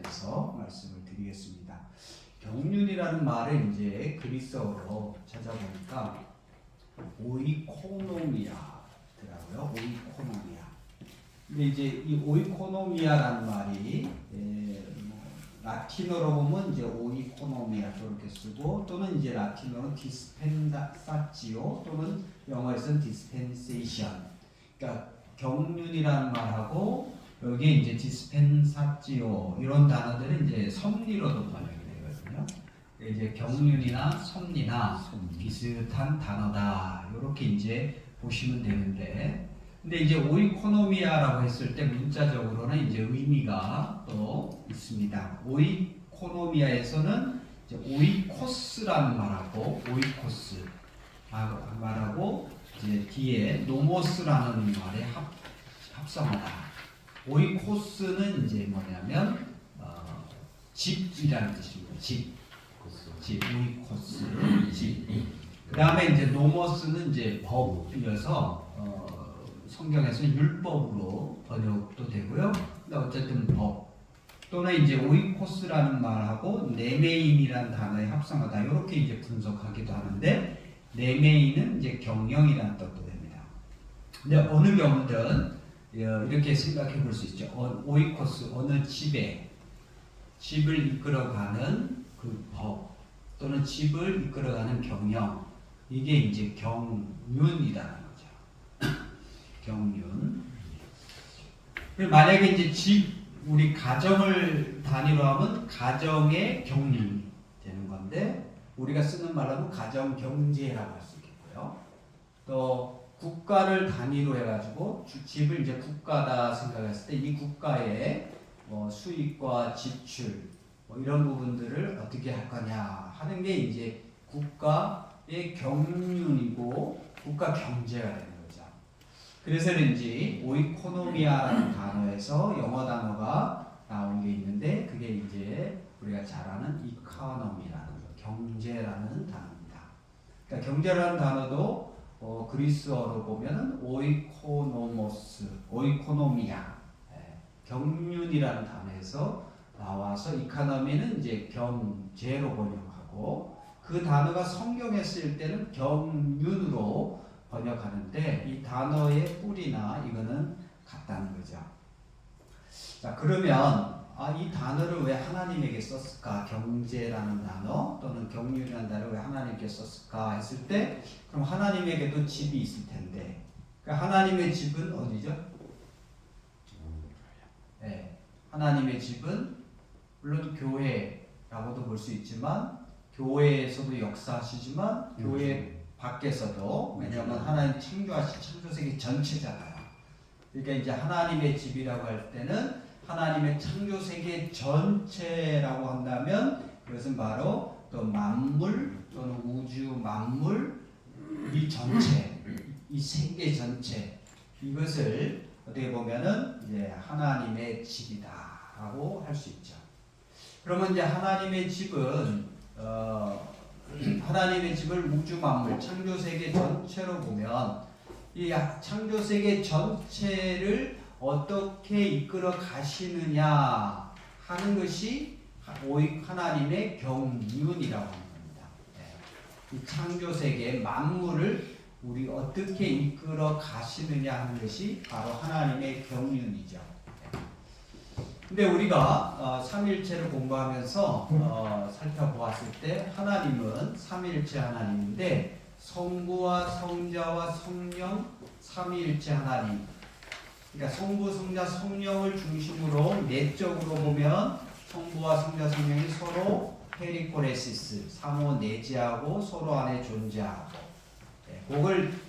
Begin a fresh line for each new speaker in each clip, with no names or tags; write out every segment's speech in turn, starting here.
대해서 말씀을 드리겠습니다. 경륜이라는 말을 이제 그리스어로 찾아보니까 오이코노미아더라고요. 오이코노미아. 근데 이제 이 오이코노미아라는 말이 라틴어로 보면 이제 오이코노미아 이렇게 쓰고, 또는 이제 라틴어로 디스펜사치오, 또는 영어에서는 디스펜세이션. 그러니까 경륜이라는 말하고 여기에 이제 디스펜사치오 이런 단어들은 이제 섭리로도 번역이 되거든요. 이제 경륜이나 섭리나 비슷한 단어다, 이렇게 이제 보시면 되는데, 근데 이제 오이코노미아라고 했을 때 문자적으로는 이제 의미가 또 있습니다. 오이코노미아에서는 이제 오이코스라는 말하고, 오이코스 말하고 이제 뒤에 노모스라는 말에 합성하다. 오이코스는 이제 뭐냐면 집이라는 뜻입니다. 집, 오이코스, 집. 그 다음에 이제 노모스는 이제 법이어서 성경에서는 율법으로 번역도 되고요. 근데 어쨌든 법, 또는 이제 오이코스라는 말하고 네메인이라는 단어에 합성하다, 이렇게 이제 분석하기도 하는데, 네메인은 이제 경영이라는 뜻도 됩니다. 근데 어느 경우든 이렇게 생각해 볼 수 있죠. 오이코스, 어느 집을 이끌어가는 그 법, 또는 집을 이끌어가는 경영, 이게 이제 경륜이라는 거죠. 경륜. 만약에 이제 우리 가정을 단위로 하면 가정의 경륜이 되는 건데, 우리가 쓰는 말로는 가정 경제라고 할 수 있겠고요. 또 국가를 단위로 해가지고 집을 이제 국가다 생각했을 때 이 국가의 수익과 지출 이런 부분들을 어떻게 할 거냐 하는 게 이제 국가의 경륜이고 국가 경제가 되는 거죠. 그래서인지 오이코노미아라는 단어에서 영어 단어가 나온 게 있는데, 그게 이제 우리가 잘 아는 이코노미라는 거, 경제라는 단어입니다. 그러니까 경제라는 단어도 그리스어로 보면은 오이코노모스, 오이코노미아, 경륜이라는 단어에서 나와서 이코노미는 이제 경제로 번역하고, 그 단어가 성경에 쓰일 때는 경륜으로 번역하는데, 이 단어의 뿌리나 이거는 같다는 거죠. 자, 그러면 이 단어를 왜 하나님에게 썼을까? 경제라는 단어 또는 경륜이라는 단어를 왜 하나님께 썼을까 했을 때, 그럼 하나님에게도 집이 있을 텐데, 그러니까 하나님의 집은 어디죠? 네, 하나님의 집은 물론 교회라고도 볼 수 있지만, 교회에서도 역사하시지만 교회 밖에서도, 왜냐하면 하나님 창조하신 창조세계 전체잖아요. 그러니까 이제 하나님의 집이라고 할 때는 하나님의 창조세계 전체라고 한다면, 그것은 바로 또 만물 또는 우주 만물, 이 전체, 이 세계 전체, 이것을 어떻게 보면은 이제 하나님의 집이다라고 할 수 있죠. 그러면 이제 하나님의 집은 하나님의 집을 우주 만물, 창조세계 전체로 보면, 이 창조세계 전체를 어떻게 이끌어 가시느냐 하는 것이 하나님의 경륜이라고 하는 겁니다. 이 창조세계 만물을 우리 어떻게 이끌어 가시느냐 하는 것이 바로 하나님의 경륜이죠. 근데 우리가 삼위일체를 공부하면서 살펴보았을 때, 하나님은 삼위일체 하나님인데 성부와 성자와 성령 삼위일체 하나님, 그러니까 성부, 성자, 성령을 중심으로 내적으로 보면 성부와 성자, 성령이 서로 페리코레시스, 상호 내재하고 서로 안에 존재하고,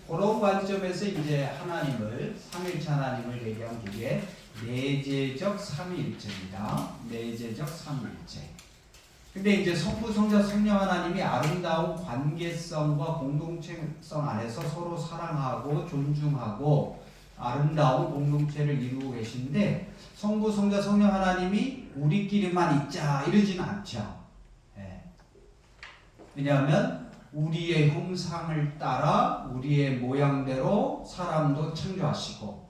그런 관점에서 이제 하나님을, 삼위일체 하나님을 얘기하면 그게 내재적 삼위일체입니다. 내재적 삼위일체. 근데 이제 성부, 성자, 성령 하나님이 아름다운 관계성과 공동체성 안에서 서로 사랑하고 존중하고 아름다운 공동체를 이루고 계신데, 성부, 성자, 성령 하나님이 우리끼리만 있자 이러지는 않죠. 왜냐하면 우리의 형상을 따라 우리의 모양대로 사람도 창조하시고,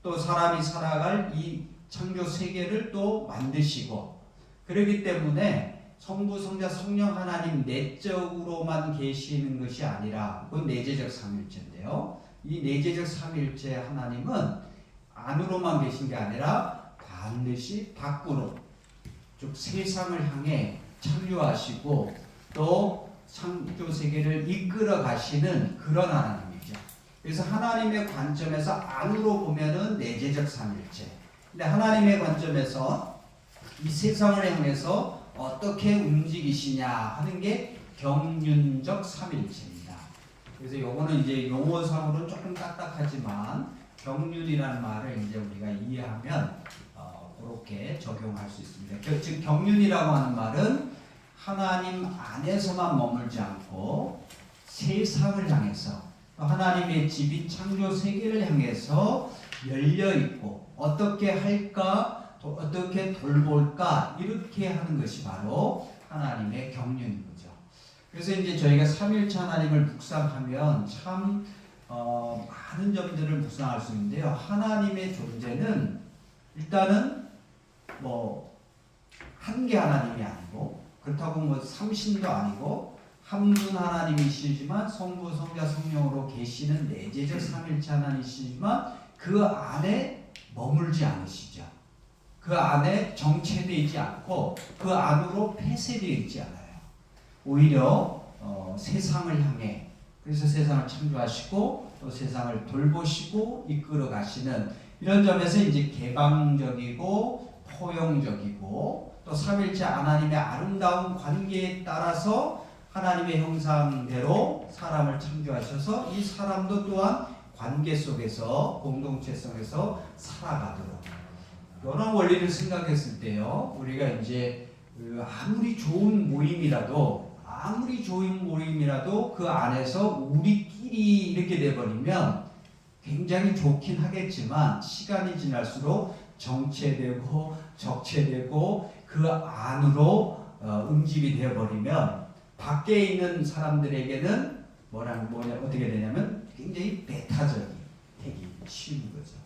또 사람이 살아갈 이 창조 세계를 또 만드시고, 그렇기 때문에 성부, 성자, 성령 하나님 내적으로만 계시는 것이 아니라 그건 내재적 삼일체인데요. 이 내재적 삼일체 하나님은 안으로만 계신 게 아니라 반드시 밖으로 즉 세상을 향해 창조하시고 또 창조 세계를 이끌어 가시는 그런 하나님이죠. 그래서 하나님의 관점에서 안으로 보면은 내재적 삼일체. 근데 하나님의 관점에서 이 세상을 향해서 어떻게 움직이시냐 하는 게 경륜적 삼일체입니다. 그래서 요거는 이제 용어상으로는 조금 딱딱하지만 경륜이라는 말을 이제 우리가 이해하면 그렇게 적용할 수 있습니다. 즉 경륜이라고 하는 말은 하나님 안에서만 머물지 않고 세상을 향해서 하나님의 집인 창조 세계를 향해서 열려 있고 어떻게 할까, 어떻게 돌볼까 이렇게 하는 것이 바로 하나님의 경륜인 거죠. 그래서 이제 저희가 삼일체 하나님을 묵상하면 참 많은 점들을 묵상할 수 있는데요. 하나님의 존재는 일단은 한 개 하나님이 아니고 그렇다고 삼신도 아니고 한 분 하나님이시지만 성부, 성자, 성령으로 계시는 내재적 삼일체 하나님이시지만 그 안에 머물지 않으시죠. 그 안에 정체되지 않고 그 안으로 폐쇄되어 있지 않아요. 오히려 세상을 향해 그래서 세상을 창조하시고 또 세상을 돌보시고 이끌어 가시는 이런 점에서 이제 개방적이고 포용적이고 또 삼일체 하나님의 아름다운 관계에 따라서 하나님의 형상대로 사람을 창조하셔서 이 사람도 또한 관계 속에서 공동체 속에서 살아가도록 이런 원리를 생각했을 때요. 우리가 이제 아무리 좋은 모임이라도 그 안에서 우리끼리 이렇게 돼버리면 굉장히 좋긴 하겠지만 시간이 지날수록 정체되고 적체되고 그 안으로 응집이 되어버리면 밖에 있는 사람들에게는 어떻게 되냐면 굉장히 배타적이 되기 쉬운 거죠.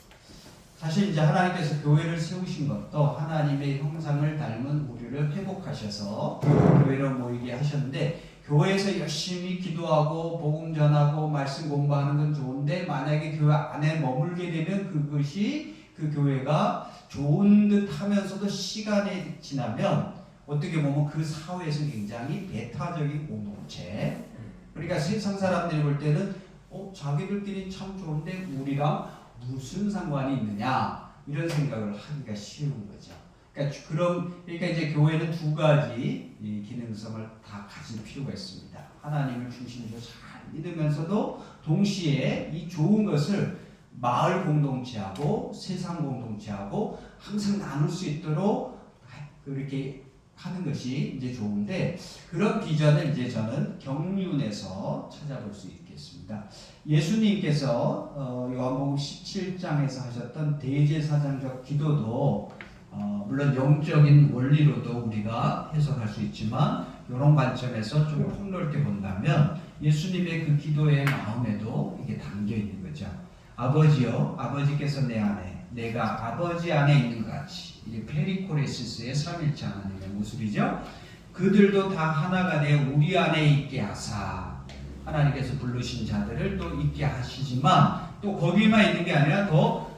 사실 이제 하나님께서 교회를 세우신 것도 하나님의 형상을 닮은 우리를 회복하셔서 교회로 모이게 하셨는데 교회에서 열심히 기도하고 복음 전하고 말씀 공부하는 건 좋은데 만약에 교회 안에 머물게 되면 그것이 그 교회가 좋은 듯 하면서도 시간이 지나면 어떻게 보면 그 사회에서 굉장히 배타적인 공동체 그러니까 세상 사람들이 볼 때는 자기들끼리 참 좋은데 우리랑 무슨 상관이 있느냐 이런 생각을 하기가 쉬운 거죠. 그러니까 이제 교회는 두 가지 이 기능성을 다 가질 필요가 있습니다. 하나님을 중심으로 잘 믿으면서도 동시에 이 좋은 것을 마을 공동체하고 세상 공동체하고 항상 나눌 수 있도록 그렇게 하는 것이 이제 좋은데 그런 비전을 이제 저는 경륜에서 찾아볼 수 있겠습니다. 예수님께서 요한복음 17장에서 하셨던 대제사장적 기도도 물론 영적인 원리로도 우리가 해석할 수 있지만 이런 관점에서 좀 폭넓게 본다면 예수님의 그 기도의 마음에도 이게 담겨 있는 거죠. 아버지여, 아버지께서 내 안에, 내가 아버지 안에 있는 것 같이 이게 페리코레시스의 삼일체 하나님의 모습이죠. 그들도 다 하나가 되어 우리 안에 있게 하사 하나님께서 부르신 자들을 또 있게 하시지만 또 거기만 있는 게 아니라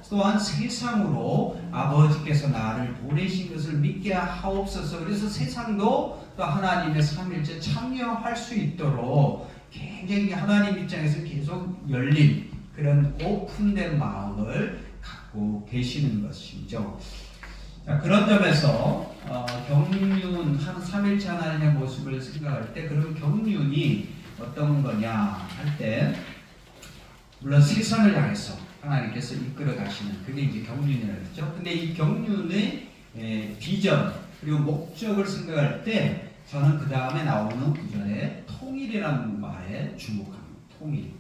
또한 세상으로 아버지께서 나를 보내신 것을 믿게 하옵소서. 그래서 세상도 또 하나님의 삼일체 참여할 수 있도록 굉장히 하나님 입장에서 계속 열린 그런 오픈된 마음을 갖고 계시는 것이죠. 자, 그런 점에서 경륜 삼일체 하나님의 모습을 생각할 때 그럼 경륜이 어떤 거냐 할 때 물론 세상을 향해서 하나님께서 이끌어 가시는 그게 이제 경륜이라고 했죠. 근데 이 경륜의 비전 그리고 목적을 생각할 때 저는 그 다음에 나오는 구절에 통일이라는 말에 주목합니다. 통일.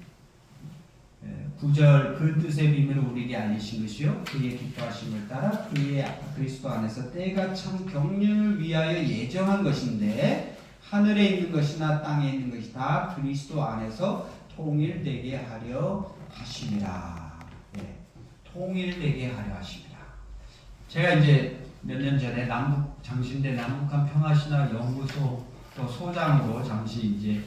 9절 그 뜻의 비밀을 우리에게 알리신 것이요 그의 기뻐하심을 따라 그의 그리스도 안에서 때가 참 경륜을 위하여 예정한 것인데 하늘에 있는 것이나 땅에 있는 것이 다 그리스도 안에서 통일되게 하려 하심이라. 통일되게 하려 하심이라. 제가 이제 몇 년 전에 장신대 남북한 평화신학 연구소 또 소장으로 잠시 이제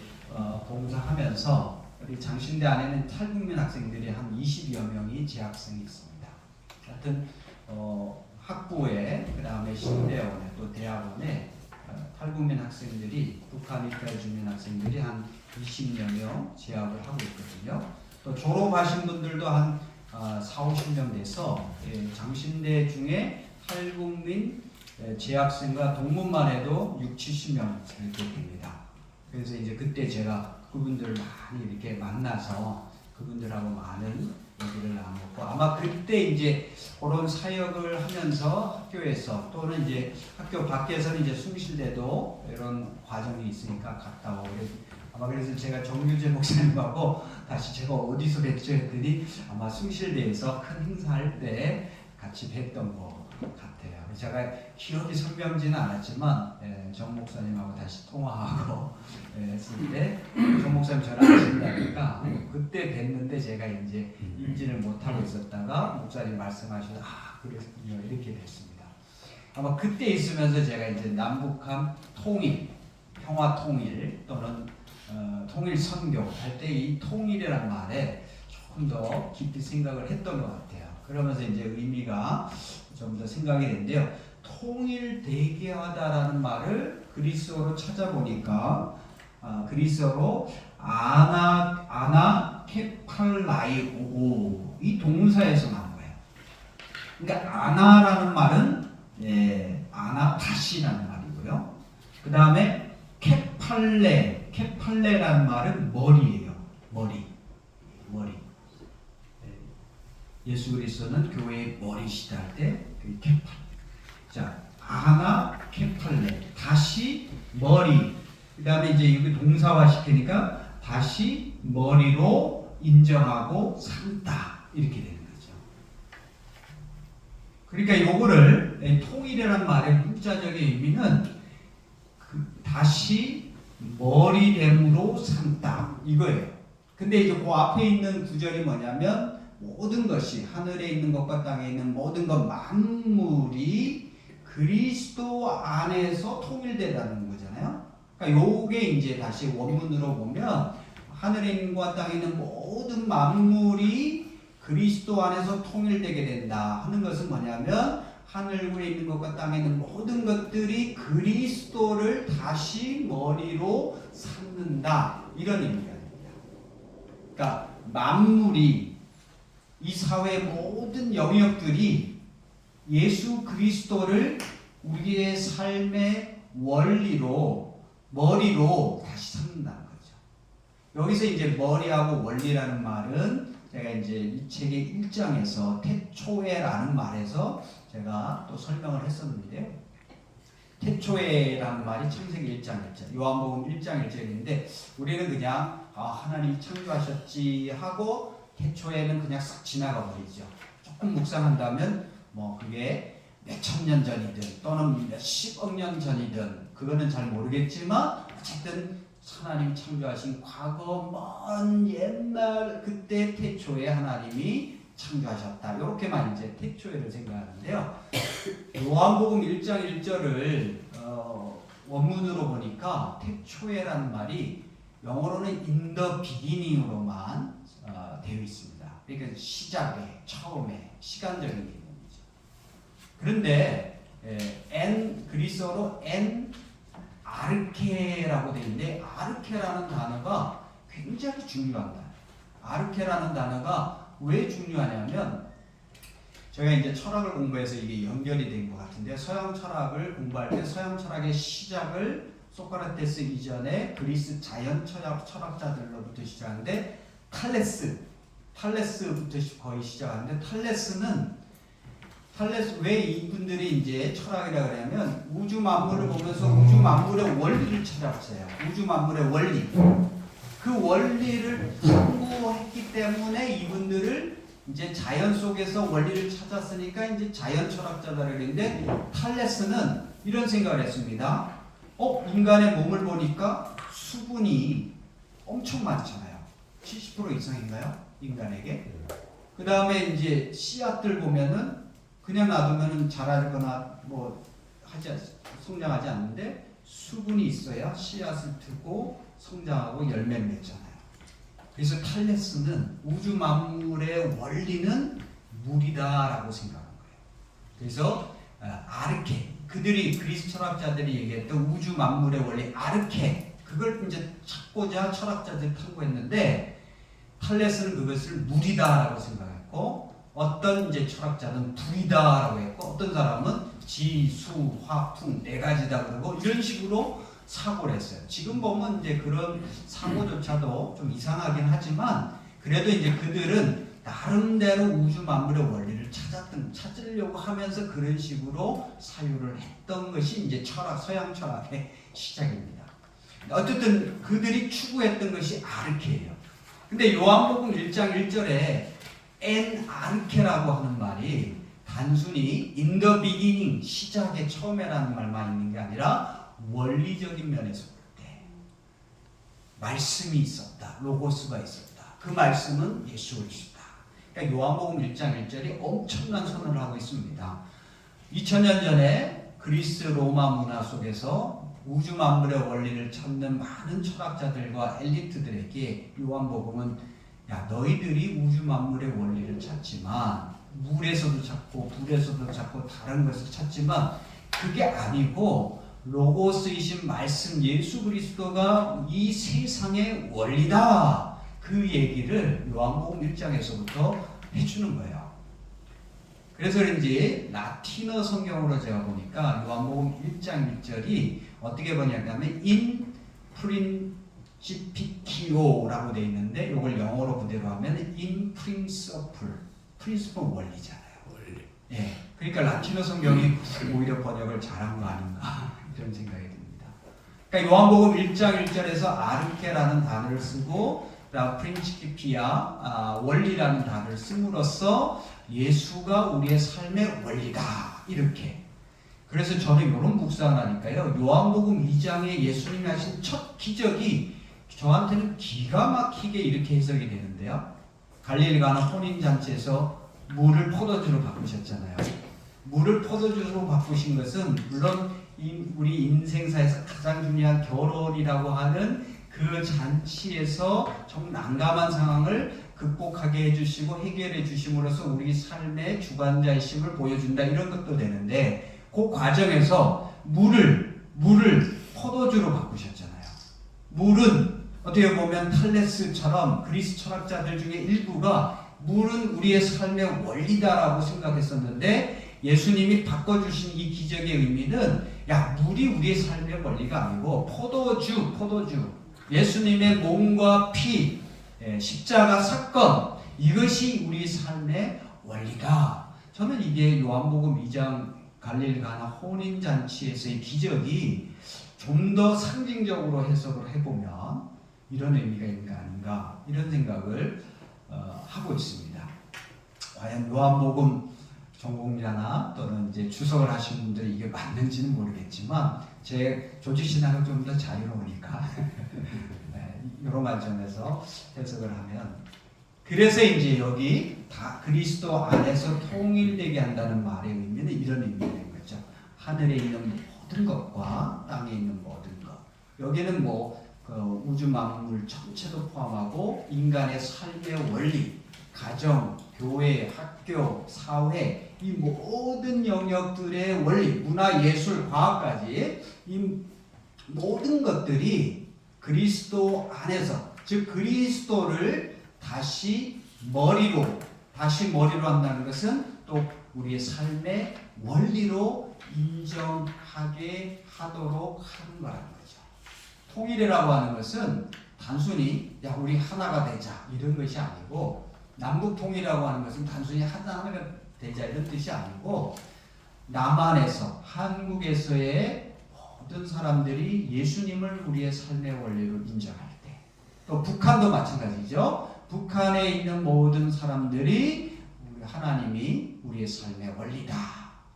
봉사하면서 우리 장신대 안에는 탈북민 학생들이 한 20여 명이 재학생이 있습니다. 하여튼 학부에 그다음에 신대원에 또 대학원에 탈북민 학생들이 북한 이탈 주민 학생들이 한 20여 명 재학을 하고 있거든요. 또 졸업하신 분들도 한 40-50명 돼서 장신대 중에 탈북민 재학생과 동문만 해도 60-70명 이렇게 됩니다. 그래서 이제 그때 제가 그분들 많이 이렇게 만나서 그분들하고 많은 얘기를 나눴고, 아마 그때 이제 그런 사역을 하면서 학교에서 또는 이제 학교 밖에서는 이제 숭실대도 이런 과정이 있으니까 갔다 오고 아마 그래서 제가 정규재 목사님하고 다시 제가 어디서 뵀죠 했더니 아마 숭실대에서 큰 행사할 때 같이 뵀던 것 같아요. 제가 기억이 선명지는 않았지만 정 목사님하고 다시 통화하고 했을 때 정 목사님 전화 하신다니까 그때 뵀는데 제가 이제 인지를 못하고 있었다가 목사님 말씀하셔서 그랬군요 이렇게 됐습니다. 아마 그때 있으면서 제가 이제 남북한 통일, 평화 통일 또는 통일 선교 할 때 이 통일이란 말에 조금 더 깊이 생각을 했던 것 같아요. 그러면서 이제 의미가 좀 더 생각이 되는데요. 통일대개하다라는 말을 그리스어로 찾아보니까 그리스어로 아나케팔라이오 이 동사에서 나온 거예요. 그러니까 아나라는 말은 아나타시라는 말이고요. 그 다음에 케팔레라는 말은 머리예요. 머리. 예수 그리스도는 교회의 머리시다 할 때 그 케팔. 자, 아나 케팔레 다시 머리. 그 다음에 이제 여기 동사화 시키니까 다시 머리로 인정하고 삼다 이렇게 되는 거죠. 그러니까 요거를 통일이라는 말의 문자적인 의미는 다시 머리됨으로 삼다 이거예요. 근데 이제 그 앞에 있는 구절이 뭐냐면 모든 것이 하늘에 있는 것과 땅에 있는 모든 것 만물이 그리스도 안에서 통일되다는 거잖아요. 그러니까 요게 이제 다시 원문으로 보면 하늘에 있는 것과 땅에 있는 모든 만물이 그리스도 안에서 통일되게 된다 하는 것은 뭐냐면 하늘 위에 있는 것과 땅에 있는 모든 것들이 그리스도를 다시 머리로 삼는다 이런 의미가 됩니다. 그러니까 만물이 이 사회의 모든 영역들이 예수 그리스도를 우리의 삶의 원리로 머리로 다시 삼는다는 거죠. 여기서 이제 머리하고 원리라는 말은 제가 이제 이 책의 1장에서 태초에라는 말에서 제가 또 설명을 했었는데요. 태초에라는 말이 창세기 1장 1절, 요한복음 1장 1절인데 우리는 그냥 하나님이 창조하셨지 하고 태초에는 그냥 싹 지나가 버리죠. 조금 묵상한다면 뭐 그게 몇천 년 전이든 또는 몇십억 년 전이든 그거는 잘 모르겠지만 어쨌든 하나님이 창조하신 과거 먼 옛날 그때 태초에 하나님이 창조하셨다. 이렇게만 이제 태초에를 생각하는데요. 요한복음 1장 1절을 원문으로 보니까 태초에라는 말이 영어로는 in the beginning으로만 되어 있습니다. 그러니까 시작에, 처음에, 시간적인 개념이죠. 그런데 그리스어로 아르케라고 되어 있는데 아르케라는 단어가 굉장히 중요한 단어예요. 아르케라는 단어가 왜 중요하냐면 저희가 이제 철학을 공부해서 이게 연결이 된 것 같은데 서양 철학을 공부할 때 서양 철학의 시작을 소크라테스 이전에 그리스 자연 철학자들로부터 시작하는데 탈레스부터 거의 시작하는데 탈레스 왜 이분들이 이제 철학이라 그러냐면 우주 만물을 보면서 우주 만물의 원리를 찾아봤어요. 우주 만물의 원리. 그 원리를 탐구했기 때문에 이분들을 이제 자연 속에서 원리를 찾았으니까 이제 자연 철학자다 그랬는데 탈레스는 이런 생각을 했습니다. 인간의 몸을 보니까 수분이 엄청 많잖아요. 70% 이상인가요? 인간에게. 그 다음에 이제 씨앗들 보면은 그냥 놔두면 자라거나 성장하지 않는데 수분이 있어야 씨앗을 트고 성장하고 열매를 맺잖아요. 그래서 탈레스는 우주 만물의 원리는 물이다라고 생각한 거예요. 그래서 아르케, 그들이 그리스 철학자들이 얘기했던 우주 만물의 원리 아르케, 그걸 이제 찾고자 철학자들이 탐구했는데 탈레스는 그것을 물이다라고 생각했고, 어떤 이제 철학자는 불이다라고 했고, 어떤 사람은 지, 수, 화, 풍 네 가지다 그러고 이런 식으로 사고를 했어요. 지금 보면 이제 그런 사고조차도 좀 이상하긴 하지만 그래도 이제 그들은 나름대로 우주 만물의 원리를 찾으려고 하면서 그런 식으로 사유를 했던 것이 이제 서양 철학의 시작입니다. 어쨌든 그들이 추구했던 것이 아르케예요. 근데 요한복음 1장 1절에 엔 아르케라고 하는 말이 단순히 in the beginning, 시작의 처음에라는 말만 있는 게 아니라 원리적인 면에서 볼 때 말씀이 있었다, 로고스가 있었다. 그 말씀은 예수 그리스도다. 그러니까 요한복음 1장 1절이 엄청난 선언을 하고 있습니다. 2000년 전에 그리스 로마 문화 속에서 우주 만물의 원리를 찾는 많은 철학자들과 엘리트들에게 요한복음은 야, 너희들이 우주 만물의 원리를 찾지만 물에서도 찾고 불에서도 찾고 다른 것을 찾지만 그게 아니고 로고스이신 말씀 예수 그리스도가 이 세상의 원리다. 그 얘기를 요한복음 1장에서부터 해주는 거예요. 그래서 그런지 라틴어 성경으로 제가 보니까 요한복음 1장 1절이 어떻게 번역하면 in principio라고 되어 있는데 이걸 영어로 그대로 하면 in principle, principle 원리잖아요. 원리. 예, 그러니까 라틴어 성경이 오히려 번역을 잘한 거 아닌가 이런 생각이 듭니다. 그러니까 요한복음 1장 1절에서 아르케라는 단어를 쓰고 프린시피아 원리라는 단어를 씀으로써 예수가 우리의 삶의 원리다 이렇게. 그래서 저는 이런 묵상을 하니까요. 요한복음 2장에 예수님이 하신 첫 기적이 저한테는 기가 막히게 이렇게 해석이 되는데요. 갈릴리 가나 혼인잔치에서 물을 포도주로 바꾸셨잖아요. 물을 포도주로 바꾸신 것은 물론 우리 인생사에서 가장 중요한 결혼이라고 하는 그 잔치에서 좀 난감한 상황을 극복하게 해주시고 해결해 주심으로써 우리 삶의 주관자의심을 보여준다 이런 것도 되는데 그 과정에서 물을 포도주로 바꾸셨잖아요. 물은 어떻게 보면 탈레스처럼 그리스 철학자들 중에 일부가 물은 우리의 삶의 원리다라고 생각했었는데 예수님이 바꿔주신 이 기적의 의미는 야 물이 우리의 삶의 원리가 아니고 포도주 예수님의 몸과 피 십자가 사건 이것이 우리 삶의 원리다. 저는 이게 요한복음 2장 갈릴리 가나 혼인잔치에서의 기적이 좀 더 상징적으로 해석을 해보면 이런 의미가 있는 게 아닌가 이런 생각을 하고 있습니다. 과연 요한복음 전공자나 또는 이제 주석을 하신 분들이 이게 맞는지는 모르겠지만 제 조직신학은 좀 더 자유로우니까 이런 관점에서 해석을 하면 그래서 이제 여기 다 그리스도 안에서 통일되게 한다는 말의 의미는 이런 의미인 거죠. 하늘에 있는 모든 것과 땅에 있는 모든 것. 여기는 그 우주 만물 전체도 포함하고 인간의 삶의 원리, 가정, 교회, 학교, 사회 이 모든 영역들의 원리, 문화, 예술, 과학까지 이 모든 것들이 그리스도 안에서 즉 그리스도를 다시 머리로 한다는 것은 또 우리의 삶의 원리로 인정하게 하도록 하는 거라는 거죠. 통일이라고 하는 것은 단순히 야 우리 하나가 되자 이런 것이 아니고 남북 통일이라고 하는 것은 단순히 하나가 되자 이런 뜻이 아니고 남한에서 한국에서의 모든 사람들이 예수님을 우리의 삶의 원리로 인정할 때 또 북한도 마찬가지죠. 북한에 있는 모든 사람들이 하나님이 우리의 삶의 원리다.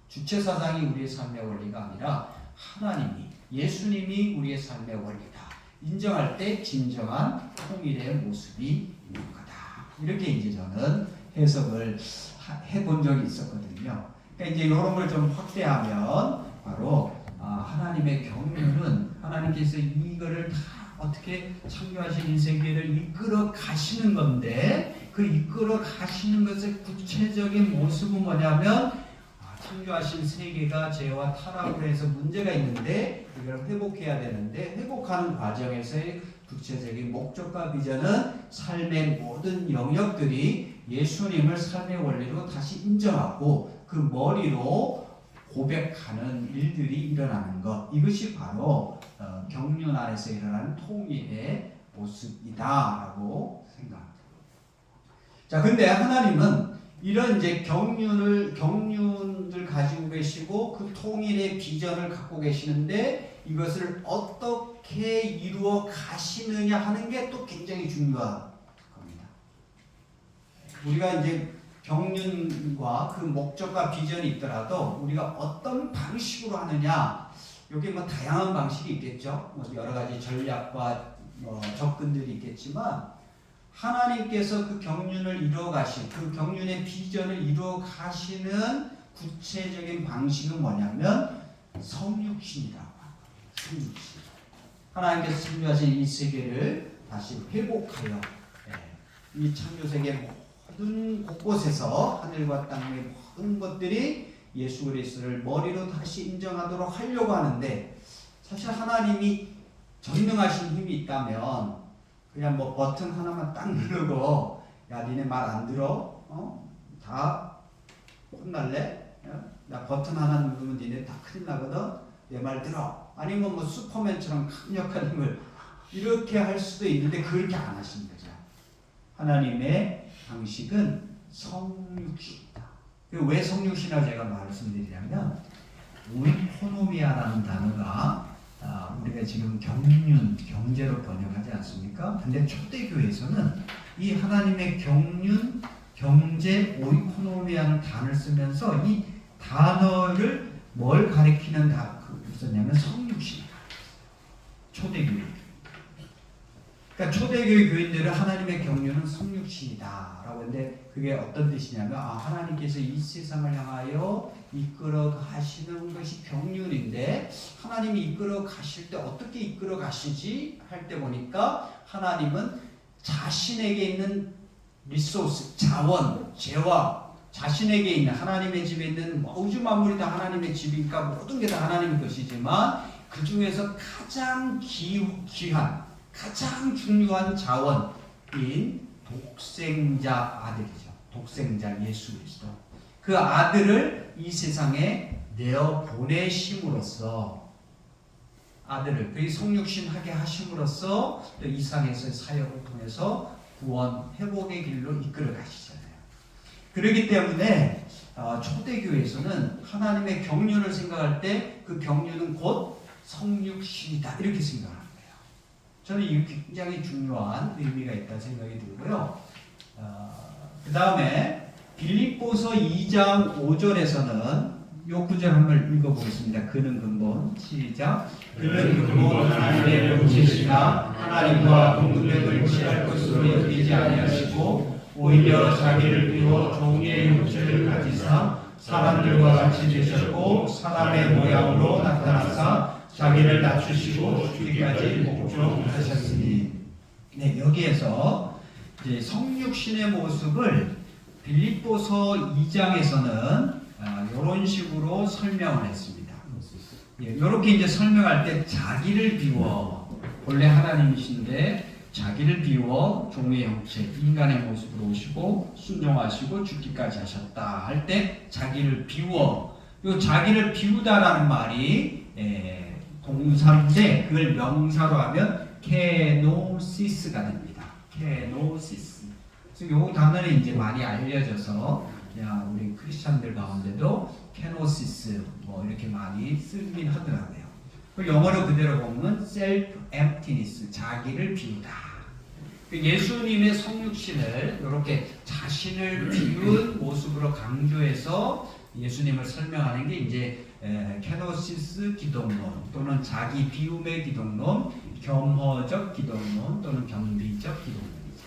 주체사상이 우리의 삶의 원리가 아니라 하나님이 예수님이 우리의 삶의 원리다. 인정할 때 진정한 통일의 모습이 있는 거다. 이렇게 이제 저는 해석을 해본 적이 있었거든요. 그러니까 이제 이런 걸 좀 확대하면 바로 하나님의 경륜은 하나님께서 이거를 다 어떻게 창조하신 이 세계를 이끌어 가시는 건데 그 이끌어 가시는 것의 구체적인 모습은 뭐냐면 창조하신 세계가 죄와 타락으로 해서 문제가 있는데 이걸 회복해야 되는데 회복하는 과정에서의 구체적인 목적과 비전은 삶의 모든 영역들이 예수님을 삶의 원리로 다시 인정하고 그 머리로 고백하는 일들이 일어나는 것, 이것이 바로 경륜 안에서 일어나는 통일의 모습이다라고 생각합니다. 자, 근데 하나님은 이런 이제 경륜을 가지고 계시고 그 통일의 비전을 갖고 계시는데 이것을 어떻게 이루어 가시느냐 하는 게 또 굉장히 중요한 겁니다. 우리가 이제 경륜과 그 목적과 비전이 있더라도 우리가 어떤 방식으로 하느냐, 여기 뭐 다양한 방식이 있겠죠. 뭐 여러 가지 전략과 접근들이 있겠지만 하나님께서 그 경륜을 이루어 가신 그 경륜의 비전을 이루어 가시는 구체적인 방식은 뭐냐면 성육신이라고 합니다. 성육신. 하나님께서 창조하신 이 세계를 다시 회복하여 이 창조세계 모든 곳곳에서 하늘과 땅의 모든 것들이 예수 그리스도를 머리로 다시 인정하도록 하려고 하는데, 사실 하나님이 전능하신 힘이 있다면 그냥 뭐 버튼 하나만 딱 누르고 야 니네 말 안 들어? 다 혼날래? 나 버튼 하나 누르면 니네 다 큰일 나거든? 내 말 들어. 아니면 뭐 슈퍼맨처럼 강력한 힘을 이렇게 할 수도 있는데 그렇게 안 하신 거죠. 하나님의 방식은 성육신이다. 왜 성육신이라고 제가 말씀드리냐면 오이코노미아라는 단어가 우리가 지금 경륜, 경제로 번역하지 않습니까? 근데 초대교회에서는 이 하나님의 경륜, 경제, 오이코노미아는 단어를 쓰면서 이 단어를 뭘 가리키는 썼냐면 성육신. 초대교회. 그러니까 초대교회 교인들은 하나님의 경륜은 성육신이다라고 했는데 그게 어떤 뜻이냐면 하나님께서 이 세상을 향하여 이끌어 가시는 것이 경륜인데 하나님이 이끌어 가실 때 어떻게 이끌어 가시지 할 때 보니까 하나님은 자신에게 있는 리소스, 자원, 재화, 자신에게 있는 하나님의 집에 있는 우주 만물이 다 하나님의 집이니까 모든 게 다 하나님의 것이지만 그 중에서 가장 귀한 가장 중요한 자원인 독생자 아들이죠. 독생자 예수 그리스도. 그 아들을 이 세상에 내어 보내심으로써 아들을 그의 성육신하게 하심으로써 또 이 세상에서의 사역을 통해서 구원 회복의 길로 이끌어 가시잖아요. 그렇기 때문에 초대교회에서는 하나님의 경륜을 생각할 때 그 경륜은 곧 성육신이다 이렇게 생각합니다. 저는 이게 굉장히 중요한 의미가 있다 생각이 들고요. 그 다음에 빌립보서 2장 5절에서는 요 구절 한번 읽어보겠습니다. 그는 근본, 시작. 그는 근본 하나님의 본체시나 하나님과 동등됨을 취할 것으로 여기지 아니하시고 오히려 자기를 비워 종의 형체를 가지사 사람들과 같이 되셨고 사람의 모양으로 나타나사 자기를 낮추시고 죽기까지 복종하셨으니. 네, 여기에서 이제 성육신의 모습을 빌립보서 2장에서는 이런 식으로 설명을 했습니다. 이렇게 이제 설명할 때 자기를 비워 원래 하나님이신데 자기를 비워 종의 형체 인간의 모습으로 오시고 순종하시고 죽기까지 하셨다 할 때 자기를 비워 이 자기를 비우다라는 말이 동사인데 그걸 명사로 하면 케노시스가 됩니다. 케노시스. 그래서 이 단어는 이제 많이 알려져서 그냥 우리 크리스천들 가운데도 케노시스 뭐 이렇게 많이 쓰긴 하더라고요. 영어로 그대로 보면 self emptiness, 자기를 비우다. 예수님의 성육신을 이렇게 자신을 비운 모습으로 강조해서 예수님을 설명하는 게 이제 케노시스 기독론 또는 자기 비움의 기독론, 겸허적 기독론 또는 겸비적 기독론이죠.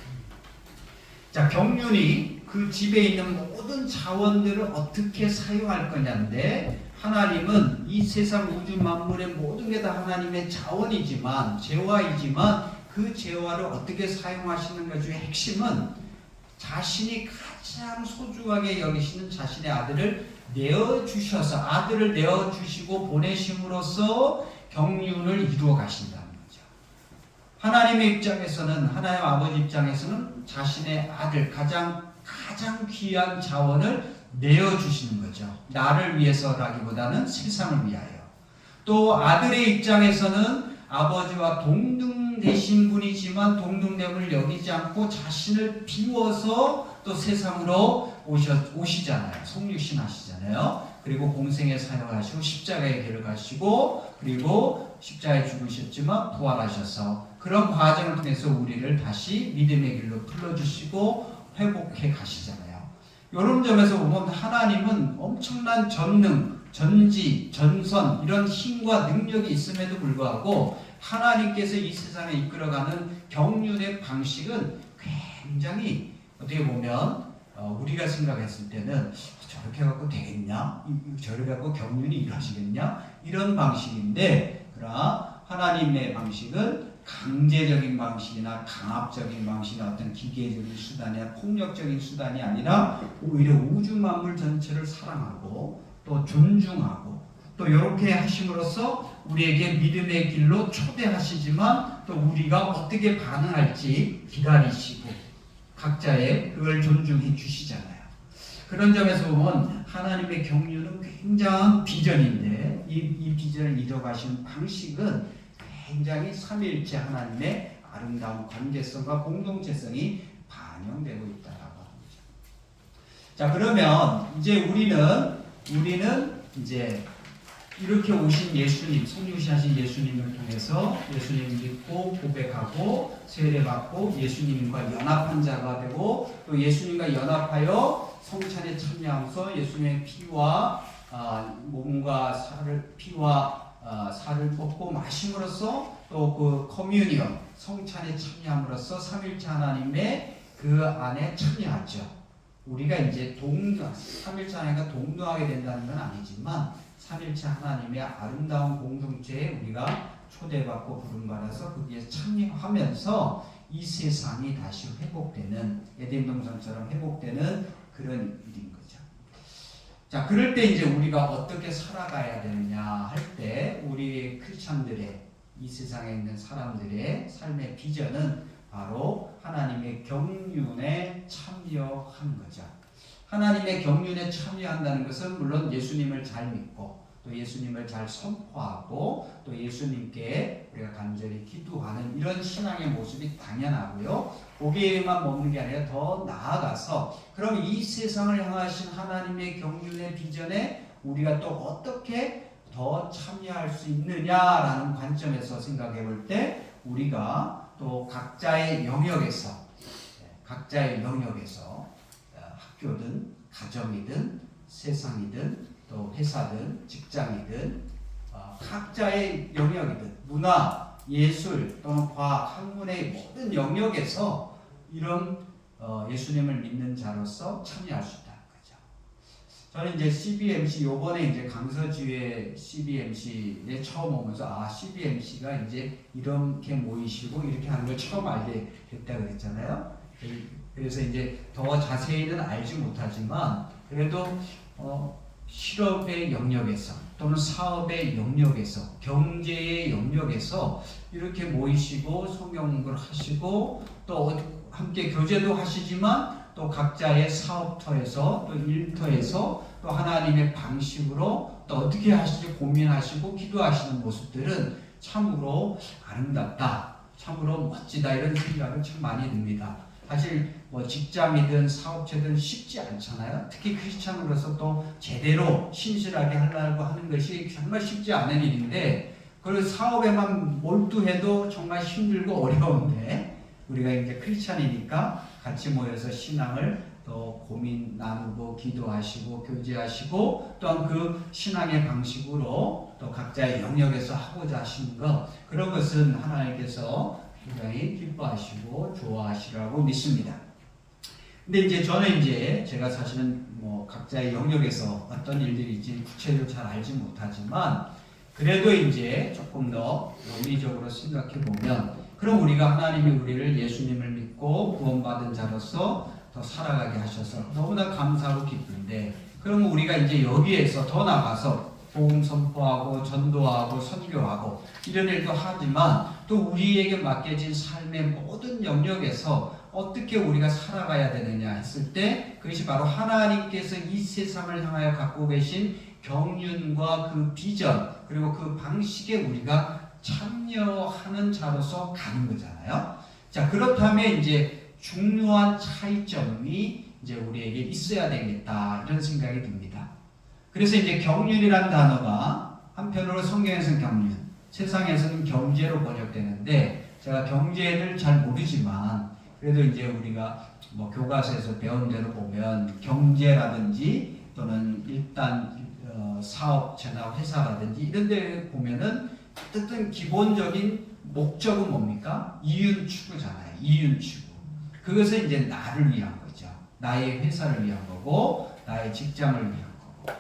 자, 경륜이 그 집에 있는 모든 자원들을 어떻게 사용할 거냐인데, 하나님은 이 세상 우주 만물의 모든 게 다 하나님의 자원이지만, 재화이지만 그 재화를 어떻게 사용하시는 것 중에 핵심은 자신이 가장 소중하게 여기시는 자신의 아들을 내어주셔서, 아들을 내어주시고 보내심으로써 경륜을 이루어 가신다는 거죠. 하나님의 입장에서는, 하나님 아버지 입장에서는 자신의 아들, 가장 귀한 자원을 내어주시는 거죠. 나를 위해서라기보다는 세상을 위하여. 또 아들의 입장에서는 아버지와 동등되신 분이지만 동등됨을 여기지 않고 자신을 비워서 또 세상으로 오시잖아요. 성육신 하시잖아요. 그리고 공생에 사역하시고 십자가의 길을 가시고, 그리고 십자가에 죽으셨지만 부활하셔서 그런 과정을 통해서 우리를 다시 믿음의 길로 불러주시고 회복해 가시잖아요. 이런 점에서 보면 하나님은 엄청난 전능, 전지, 전선, 이런 힘과 능력이 있음에도 불구하고 하나님께서 이 세상을 이끌어가는 경륜의 방식은 굉장히, 어떻게 보면 우리가 생각했을 때는 저렇게 갖고 되겠냐? 저렇게 갖고 경륜이 이루어지겠냐? 이런 방식인데, 그러나 하나님의 방식은 강제적인 방식이나 강압적인 방식이나 어떤 기계적인 수단이나 폭력적인 수단이 아니라 오히려 우주 만물 전체를 사랑하고 또 존중하고 또 이렇게 하심으로써 우리에게 믿음의 길로 초대하시지만 또 우리가 어떻게 반응할지 기다리시고 각자의 그걸 존중해 주시잖아요. 그런 점에서 보면 하나님의 경륜은 굉장한 비전인데, 이 비전을 이뤄가시는 방식은 굉장히 삼위일체 하나님의 아름다운 관계성과 공동체성이 반영되고 있다라고 합니다. 자, 그러면 이제 우리는 이제 이렇게 오신 예수님, 성육신하신 예수님을 통해서 예수님 믿고 고백하고 세례받고 예수님과 연합한 자가 되고, 또 예수님과 연합하여 성찬에 참여하면서 예수님의 피와 몸과 살을, 피와 살을 먹고 마심으로써 또 그 커뮤니언, 성찬에 참여함으로써 삼일체 하나님의 그 안에 참여하죠. 우리가 이제 삼일체 하나님과 동등하게 된다는 건 아니지만 삼일체 하나님의 아름다운 공동체에 우리가 초대받고 부름받아서 거기에 참여하면서 이 세상이 다시 회복되는, 에덴 동산처럼 회복되는 그런 일인 거죠. 자, 그럴 때 이제 우리가 어떻게 살아가야 되느냐 할 때, 우리 크리스찬들의, 이 세상에 있는 사람들의 삶의 비전은 바로 하나님의 경륜에 참여하는 거죠. 하나님의 경륜에 참여한다는 것은 물론 예수님을 잘 믿고 또 예수님을 잘 선포하고 또 예수님께 우리가 간절히 기도하는 이런 신앙의 모습이 당연하고요. 거기에만 머무는 게 아니라 더 나아가서 그럼 이 세상을 향하신 하나님의 경륜의 비전에 우리가 또 어떻게 더 참여할 수 있느냐라는 관점에서 생각해 볼 때, 우리가 또 각자의 영역에서 학교든 가정이든 세상이든 또 회사든 직장이든 각자의 영역이든 문화, 예술 또는 과학, 학문의 모든 영역에서 이런 예수님을 믿는 자로서 참여할 수 있다는 거죠. 저는 이제 CBMC 요번에 이제 강서주에 CBMC에 처음 오면서 CBMC가 이제 이렇게 모이시고 이렇게 하는 걸 처음 알게 됐다고 그랬잖아요. 그래서 이제 더 자세히는 알지 못하지만 그래도 실업의 영역에서 또는 사업의 영역에서 경제의 영역에서 이렇게 모이시고 성경 공부를 하시고 또 함께 교제도 하시지만 또 각자의 사업터에서 또 일터에서 또 하나님의 방식으로 또 어떻게 하실지 고민하시고 기도하시는 모습들은 참으로 아름답다, 참으로 멋지다, 이런 생각을 참 많이 듭니다. 사실 뭐 직장이든 사업체든 쉽지 않잖아요. 특히 크리스찬으로서 또 제대로 신실하게 하려고 하는 것이 정말 쉽지 않은 일인데, 그 사업에만 몰두해도 정말 힘들고 어려운데, 우리가 이제 크리스찬이니까 같이 모여서 신앙을 또 고민 나누고 기도하시고 교제하시고 또한 그 신앙의 방식으로 또 각자의 영역에서 하고자 하시는 것, 그런 것은 하나님께서 굉장히 기뻐하시고 좋아하시라고 믿습니다. 근데 이제 저는 이제 제가 사실은 뭐 각자의 영역에서 어떤 일들이 있지 구체적으로 잘 알지 못하지만 그래도 이제 조금 더 논리적으로 생각해 보면 그럼 우리가 하나님이 우리를 예수님을 믿고 구원받은 자로서 더 살아가게 하셔서 너무나 감사하고 기쁜데 그러면 우리가 이제 여기에서 더 나가서 복음 선포하고 전도하고 선교하고 이런 일도 하지만 또 우리에게 맡겨진 삶의 모든 영역에서 어떻게 우리가 살아가야 되느냐 했을 때 그것이 바로 하나님께서 이 세상을 향하여 갖고 계신 경륜과 그 비전 그리고 그 방식에 우리가 참여하는 자로서 가는 거잖아요. 자, 그렇다면 이제 중요한 차이점이 이제 우리에게 있어야 되겠다 이런 생각이 듭니다. 그래서 이제 경륜이라는 단어가 한편으로 성경에서는 경륜, 세상에서는 경제로 번역되는데 제가 경제를 잘 모르지만 그래도 이제 우리가 뭐 교과서에서 배운 대로 보면 경제라든지 또는 일단 사업체나 회사라든지 이런 데 보면은 어쨌든 기본적인 목적은 뭡니까? 이윤 추구잖아요. 이윤 추구. 그것은 이제 나를 위한 거죠. 나의 회사를 위한 거고 나의 직장을 위한 거고.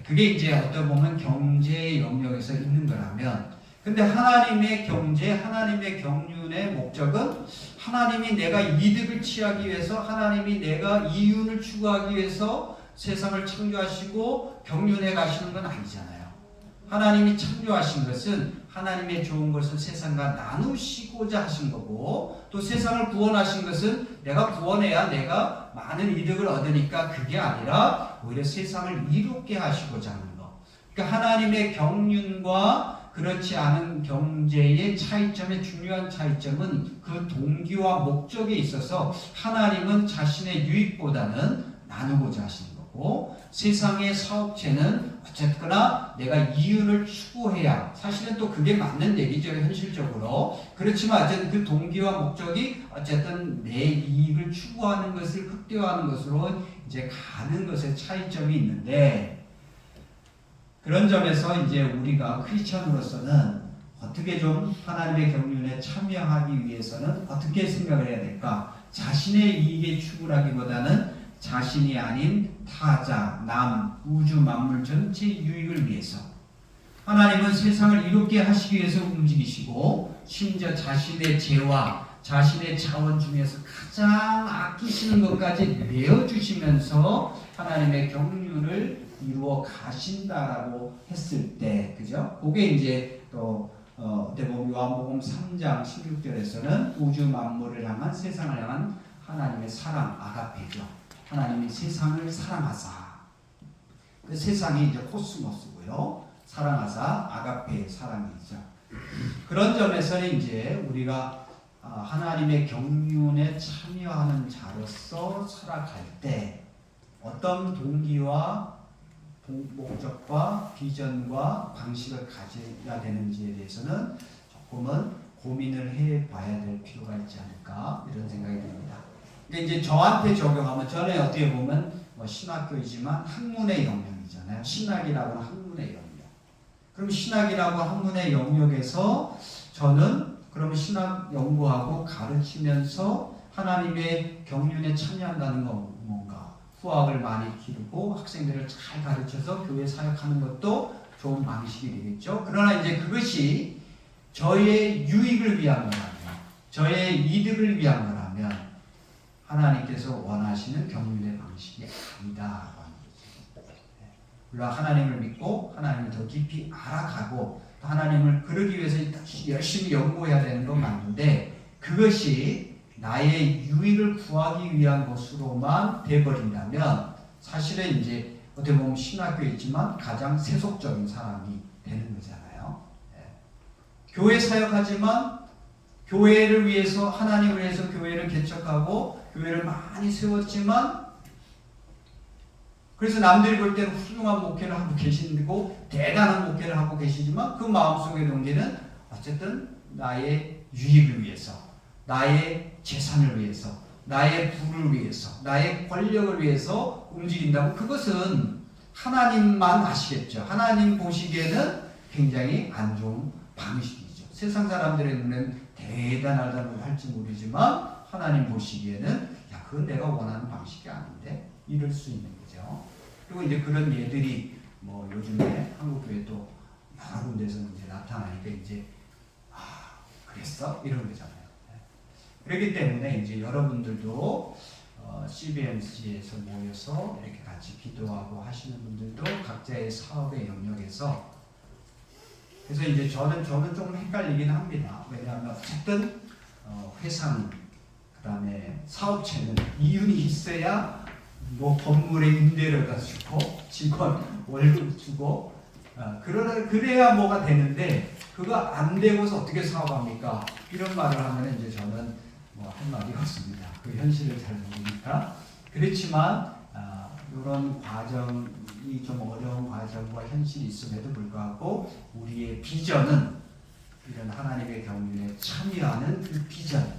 그게 이제 어떻게 보면 경제 영역에서 있는 거라면 근데 하나님의 경제, 하나님의 경륜의 목적은 하나님이 내가 이득을 취하기 위해서 하나님이 내가 이윤을 추구하기 위해서 세상을 창조하시고 경륜해 가시는 건 아니잖아요. 하나님이 창조하신 것은 하나님의 좋은 것을 세상과 나누시고자 하신 거고 또 세상을 구원하신 것은 내가 구원해야 내가 많은 이득을 얻으니까 그게 아니라 오히려 세상을 이롭게 하시고자 하는 거. 그러니까 하나님의 경륜과 그렇지 않은 경제의 차이점의 중요한 차이점은 그 동기와 목적에 있어서 하나님은 자신의 유익보다는 나누고자 하시는 거고 세상의 사업체는 어쨌거나 내가 이윤을 추구해야 사실은 또 그게 맞는 얘기죠 현실적으로 그렇지만 어쨌든 그 동기와 목적이 어쨌든 내 이익을 추구하는 것을 극대화하는 것으로 이제 가는 것에 차이점이 있는데 그런 점에서 이제 우리가 크리스천으로서는 어떻게 좀 하나님의 경륜에 참여하기 위해서는 어떻게 생각을 해야 될까? 자신의 이익에 추구하기보다는 자신이 아닌 타자, 남, 우주 만물 전체 유익을 위해서 하나님은 세상을 이롭게 하시기 위해서 움직이시고 심지어 자신의 재화, 자신의 자원 중에서 가장 아끼시는 것까지 내어주시면서 하나님의 경륜을 이루어 가신다라고 했을 때, 그죠? 그게 이제 또 어떻게 보면 요한복음 3장 16절에서는 우주 만물을 향한 세상을 향한 하나님의 사랑 아가페죠. 하나님이 세상을 사랑하사. 그 세상이 이제 코스모스고요. 사랑하사 아가페의 사랑이죠. 그런 점에서는 이제 우리가 하나님의 경륜에 참여하는 자로서 살아갈 때 어떤 동기와 목적과 비전과 방식을 가져야 되는지에 대해서는 조금은 고민을 해봐야 될 필요가 있지 않을까 이런 생각이 듭니다. 근데 이제 저한테 적용하면 저는 어떻게 보면 뭐 신학교이지만 학문의 영역이잖아요. 신학이라고 하는 학문의 영역. 그럼 신학이라고 학문의 영역에서 저는 그러면 신학 연구하고 가르치면서 하나님의 경륜에 참여한다는 건 뭔가? 후학을 많이 기르고 학생들을 잘 가르쳐서 교회 사역하는 것도 좋은 방식이 되겠죠. 그러나 이제 그것이 저의 유익을 위한 거라면, 저의 이득을 위한 거라면 하나님께서 원하시는 경륜의 방식이 아니다라고 하는 거죠. 물론 하나님을 믿고 하나님을 더 깊이 알아가고 하나님을 그러기 위해서 열심히 연구해야 되는 건 맞는데 그것이 나의 유익을 구하기 위한 것으로만 돼버린다면 사실은 이제 어떻게 보면 신학교에 있지만 가장 세속적인 사람이 되는 거잖아요. 교회 사역하지만 교회를 위해서 하나님을 위해서 교회를 개척하고 교회를 많이 세웠지만 그래서 남들이 볼 때는 훌륭한 목회를 하고 계시고 대단한 목회를 하고 계시지만 그 마음속의 동기는 어쨌든 나의 유익을 위해서 나의 재산을 위해서 나의 부를 위해서 나의 권력을 위해서 움직인다고 그것은 하나님만 아시겠죠. 하나님 보시기에는 굉장히 안 좋은 방식이죠. 세상 사람들의 눈에는 대단하다고 할지 모르지만 하나님 보시기에는 야, 그건 내가 원하는 방식이 아닌데 이럴 수 있는 거죠. 그리고 이제 그런 예들이 뭐 요즘에 한국 교회도 여러 군데서 이제 나타나니까 이제 그랬어? 이런 거잖아요. 그렇기 때문에 이제 여러분들도 CBMC에서 모여서 이렇게 같이 기도하고 하시는 분들도 각자의 사업의 영역에서 그래서 이제 저는 좀 헷갈리긴 합니다. 왜냐하면 어쨌든 회상 그다음에 사업체는 이윤이 있어야 뭐 건물의 임대료가 주고 직원 월급 주고 그래야 뭐가 되는데 그거 안 되고서 어떻게 사업합니까? 이런 말을 하면 이제 저는 뭐 할 말이 없습니다. 그 현실을 잘 모르니까. 그렇지만 이런 과정이 좀 어려운 과정과 현실이 있음에도 불구하고 우리의 비전은 이런 하나님의 경륜에 참여하는 그 비전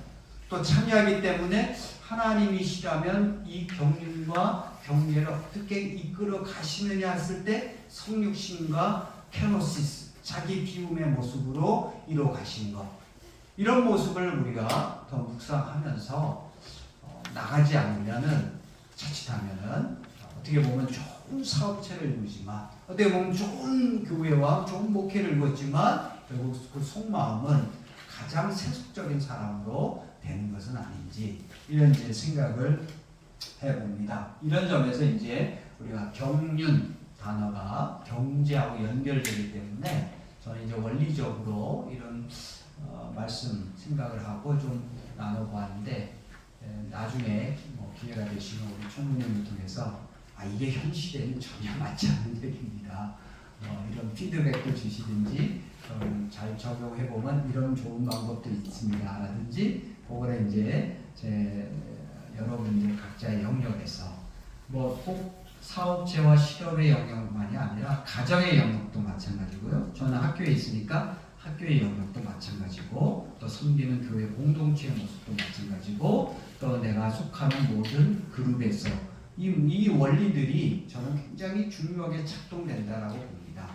또 참여하기 때문에 하나님이시라면 이 경륜과 경례를 어떻게 이끌어 가시느냐 했을 때 성육신과 케노시스 자기 비움의 모습으로 이루어 가시는 것 이런 모습을 우리가 더 묵상하면서 나가지 않으면은 자칫하면은 어떻게 보면 좋은 사업체를 이루지만 어떻게 보면 좋은 교회와 좋은 목회를 이루었지만 결국 그 속마음은 가장 세속적인 사람으로 되는 것은 아닌지 이런 이제 생각을 해봅니다. 이런 점에서 이제 우리가 경륜 단어가 경제하고 연결되기 때문에 저는 이제 원리적으로 이런 말씀 생각을 하고 좀 나눠보았는데 나중에 뭐 기회가 되시면 우리 총무님을 통해서 이게 현실에는 전혀 맞지 않는 얘기입니다. 이런 피드백도 주시든지 잘 적용해보면 이런 좋은 방법도 있습니다. 라든지 그거를 이제 여러분들 각자의 영역에서 뭐 꼭 사업체와 실업의 영역만이 아니라 가정의 영역도 마찬가지고요. 저는 학교에 있으니까 학교의 영역도 마찬가지고 또 섬기는 교회 공동체의 모습도 마찬가지고 또 내가 속하는 모든 그룹에서 이 원리들이 저는 굉장히 중요하게 작동된다라고 봅니다.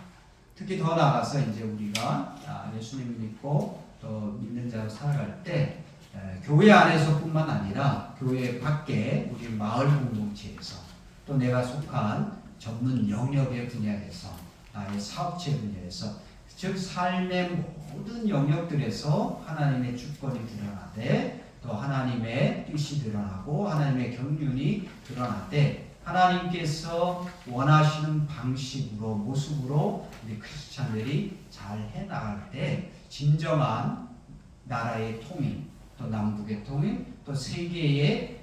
특히 더 나아가서 이제 우리가 예수님을 믿고 또 믿는 자로 살아갈 때 교회 안에서뿐만 아니라 교회 밖에 우리 마을 공동체에서 또 내가 속한 전문 영역의 분야에서 나의 사업체 분야에서 즉 삶의 모든 영역들에서 하나님의 주권이 드러나되 또 하나님의 뜻이 드러나고 하나님의 경륜이 드러나되 하나님께서 원하시는 방식으로 모습으로 우리 크리스찬들이 잘 해나갈 때 진정한 나라의 통일 또 남북의 통일 또 세계의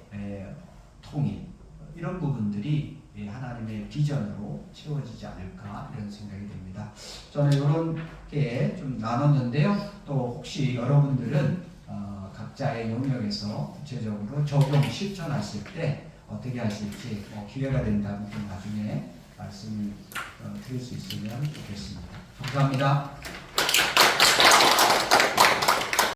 통일 이런 부분들이 하나님의 비전으로 채워지지 않을까 이런 생각이 듭니다. 저는 이렇게 좀 나눴는데요. 또 혹시 여러분들은 각자의 영역에서 구체적으로 적용 실천하실 때 어떻게 하실지 기회가 된다면 좀 나중에 말씀을 드릴 수 있으면 좋겠습니다. 감사합니다.